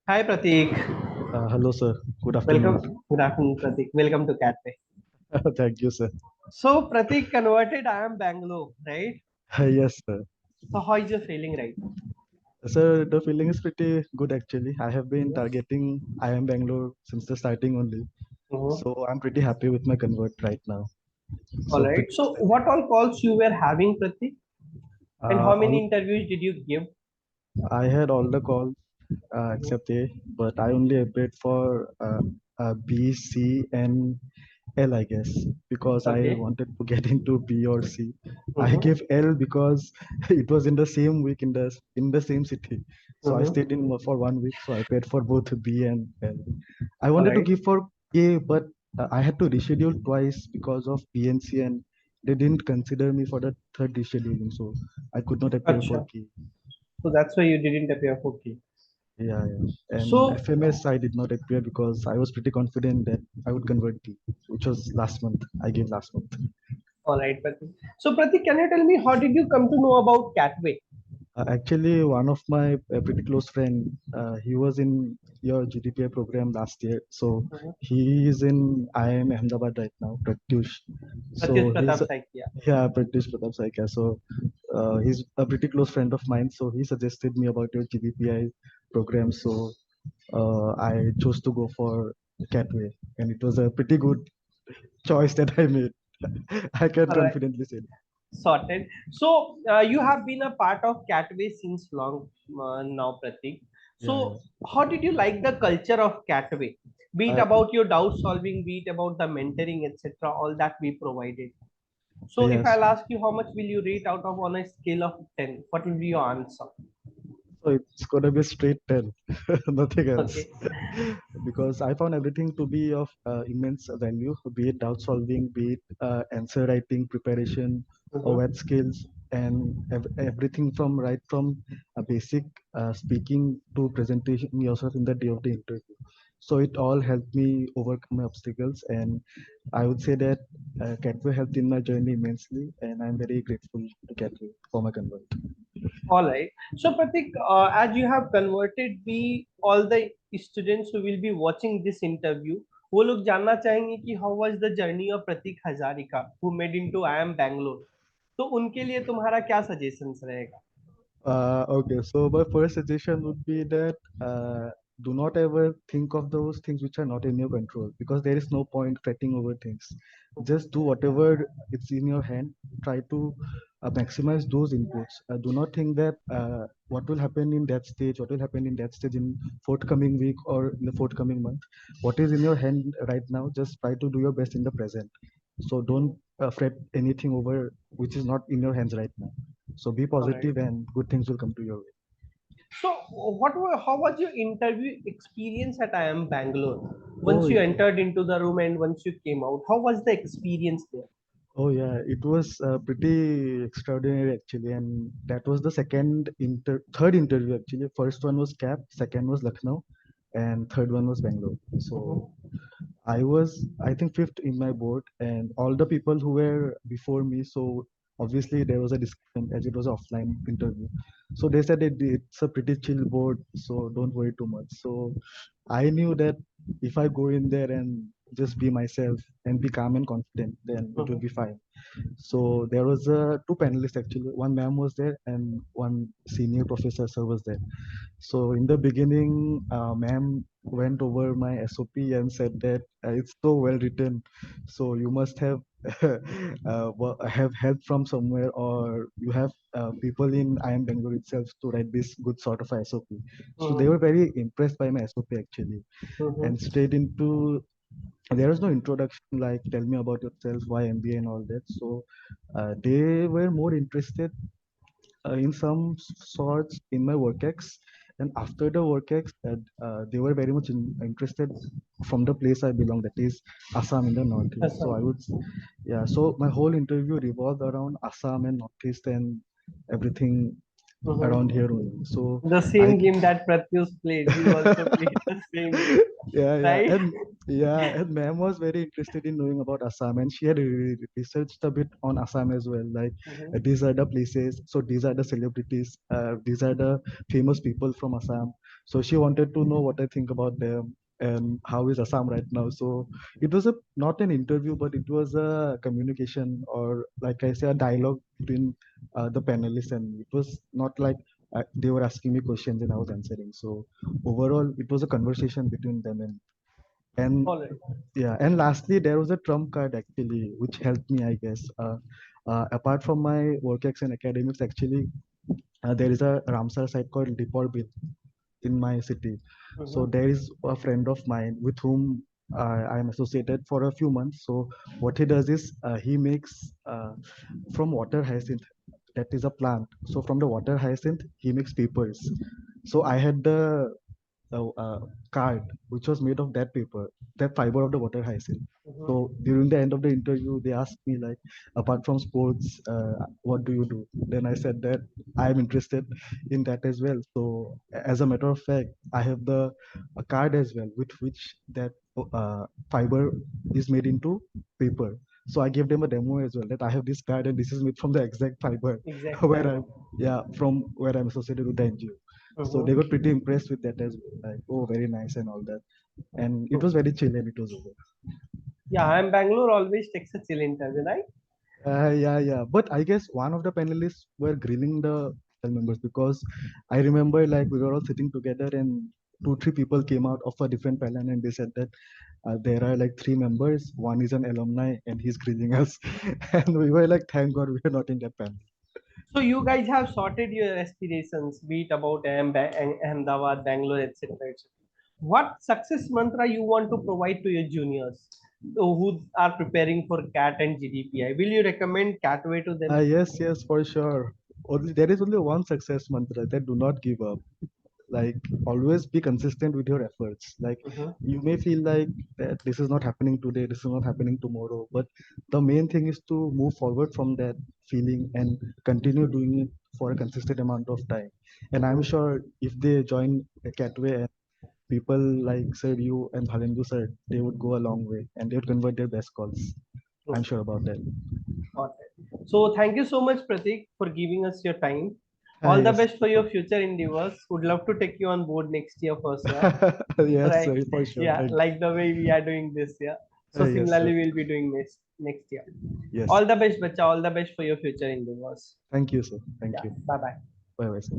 Hi Pratik. Hello, sir. Good afternoon. Welcome. Good afternoon, Pratik. Welcome to CATWay. Thank you, sir. So Pratik converted I am Bangalore, right? Yes, sir. So how is your feeling right now? Sir, the feeling is pretty good actually. I have been Mhm. targeting IIM Bangalore since the starting only. Mhm. So I'm pretty happy with my convert right now. All So right. pretty So excited. what all calls you were having, Pratik? And how many All interviews did you give? I had all the calls Mhm. except A, but I only applied for B, C, and L, I guess, because I Okay. wanted to get into B or C. I Mm-hmm. gave L because it was in the same week in the same city. So I stayed Mm-hmm. in for 1 week. So I paid for both B and L. I All wanted to right. give for A, but I had to reschedule twice because of B and C, and they didn't consider me for the third rescheduling. So I could not appear for Acha. K. So that's why you didn't appear for K. Yeah, yeah. And So FMS, I did not appear because I was pretty confident that I would convert T, which was last month. I gave last month. all right, Pratik. So Pratik, can you tell me how did you come to know about CATWay? Actually, one of my pretty close friend, he was in your GDPI program last year. So Mm-hmm. he is in IIM Ahmedabad right now, Pratyush. Pratyush So he's, Pratap Saikia. yeah, Pratyush Pratap Saika. So he's a pretty close friend of mine. So he suggested me about your GDPI program. So I chose to go for Catway, and it was a pretty good choice that I made. I can All right. confidently say. Sorted. So you have been a part of Catway since long now, Pratik. Yeah, So yeah. how did you like the culture of Catway? Be it Uh, about your doubt solving, be it about the mentoring, etc. All that we provided. So if yes. I'll ask you how much will you rate out of on a scale of 10, what will be your answer? So it's gonna be a straight 10, nothing else. Okay. Because I found everything to be of immense value, be it doubt solving, be it answer writing, preparation, or Mhm. web skills, and everything from right from a basic speaking to presentation yourself in the day of the interview. So it all helped me overcome my obstacles, and I would say that Catway helped in my journey immensely, and I'm very grateful to Catway for my convert. All right. So Pratik, as you have converted, we all the students who will be watching this interview, वो लोग जानना चाहेंगे कि how was the journey of Pratik Hazarika who made into I am Bangalore. तो उनके लिए तुम्हारा क्या suggestions रहेगा? Okay, so my first suggestion would be that do not ever think of those things which are not in your control because there is no point fretting over things. Just do whatever it's in your hand. Try to maximize those inputs. Do not think that what will happen in that stage, what will happen in that stage in forthcoming week or in the forthcoming month. What is in your hand right now, just try to do your best in the present. So don't fret anything over which is not in your hands right now. So be All right. positive and good things will come to your way. So how was your interview experience at I am Bangalore? Oh, Once you entered into the room and once you came out, how was the experience there? oh yeah, it was pretty extraordinary actually, and that was the third interview actually. First one was CAP, second was Lucknow, and third one was Bangalore. So Mhm. I was, I think, fifth in my board, and all the people who were before me. So obviously there was a discussion as it was an offline interview. So they said it's a pretty chill board, so don't worry too much. So I knew that if I go in there and just be myself and be calm and confident, then it will Mhm. be fine. So there was two panelists actually. One ma'am was there and one senior professor sir was there. So in the beginning, ma'am went over my SOP and said that it's so well written, so you must have have help from somewhere, or you have people in IIM Bangalore itself to write this good sort of SOP. So they were Mhm. very impressed by my SOP actually, and Mhm. straight into there was no introduction like tell me about yourself, why MBA and all that. So they were more interested in some sorts in my work ex, and after the work ex they were very much interested from the place I belong, that is Assam in the northeast. So I Assam. would yeah, so my whole interview revolved around Assam and northeast and everything around Mhm. here only. So The I same game that Pratyush played, you also played the same game, yeah, yeah, right? and ma'am was very interested in knowing about Assam, and she had researched a bit on Assam as well. Like Mhm. these are the places, so these are the celebrities, these are the famous people from Assam. So she wanted to know what I think about them and how is Assam right now. So it was a not an interview, but it was a communication, or like I say, a dialogue between the panelists, and it was not like they were asking me questions and I was answering. So overall it was a conversation between them, and All right. yeah, and lastly there was a trump card actually which helped me, I guess. Apart from my work ex and academics, actually there is a Ramsar site called Dipor Bill in my city. So Mhm. there is a friend of mine with whom I am associated for a few months. So what he does is he makes from water hyacinth, that is a plant. So from the water hyacinth he makes papers. So I had the card which was made of that paper, that fiber of the water hyacinth. Mhm. So during the end of the interview, they asked me like, apart from sports, what do you do? Then I said that I am interested in that as well. So as a matter of fact, I have the a card as well with which that fiber is made into paper. So I gave them a demo as well that I have this card and this is made from the exact fiber Exact where fiber. I'm yeah from where I'm associated with the NGO. So they Mhm. got pretty impressed with that as well. Like, oh, very nice and all that. And it was very chill and it was over. Yeah, I'm Bangalore always takes a chill interview, right? Yeah, yeah. But I guess one of the panelists were grilling the panel members because I remember like we were all sitting together and two, three people came out of a different panel and they said that there are like three members. One is an alumni and he's grilling us. And we were like, thank God we are not in that panel. So you guys have sorted your aspirations, be it about Ahmedabad, Bangalore, etc., etc. What success mantra you want to provide to your juniors who are preparing for CAT and GDPI? Will you recommend CATWay to them? Yes, yes, for sure. Only there is only one success mantra, that do not give up. Like always be consistent with your efforts. Like Mhm. you may feel like that this is not happening today, this is not happening tomorrow, but the main thing is to move forward from that feeling and continue doing it for a consistent amount of time. And I'm Mhm. sure if they join a Catway and people like sir you and Bhalendu sir, they would go a long way and they would convert their best calls. I'm True. sure about that. Got it. So thank you so much, Pratik, for giving us your time. All the Yes. best for your future endeavors. Would love to take you on board next year for sure. Yes, Right? sir, for sure. Yeah, like the way we are doing this year. So Yes, sir. similarly, we'll be doing next year. Yes. All the best, bacha. All the best for your future endeavors. Thank you, sir. Thank Yeah. you. Bye bye. Bye bye, sir.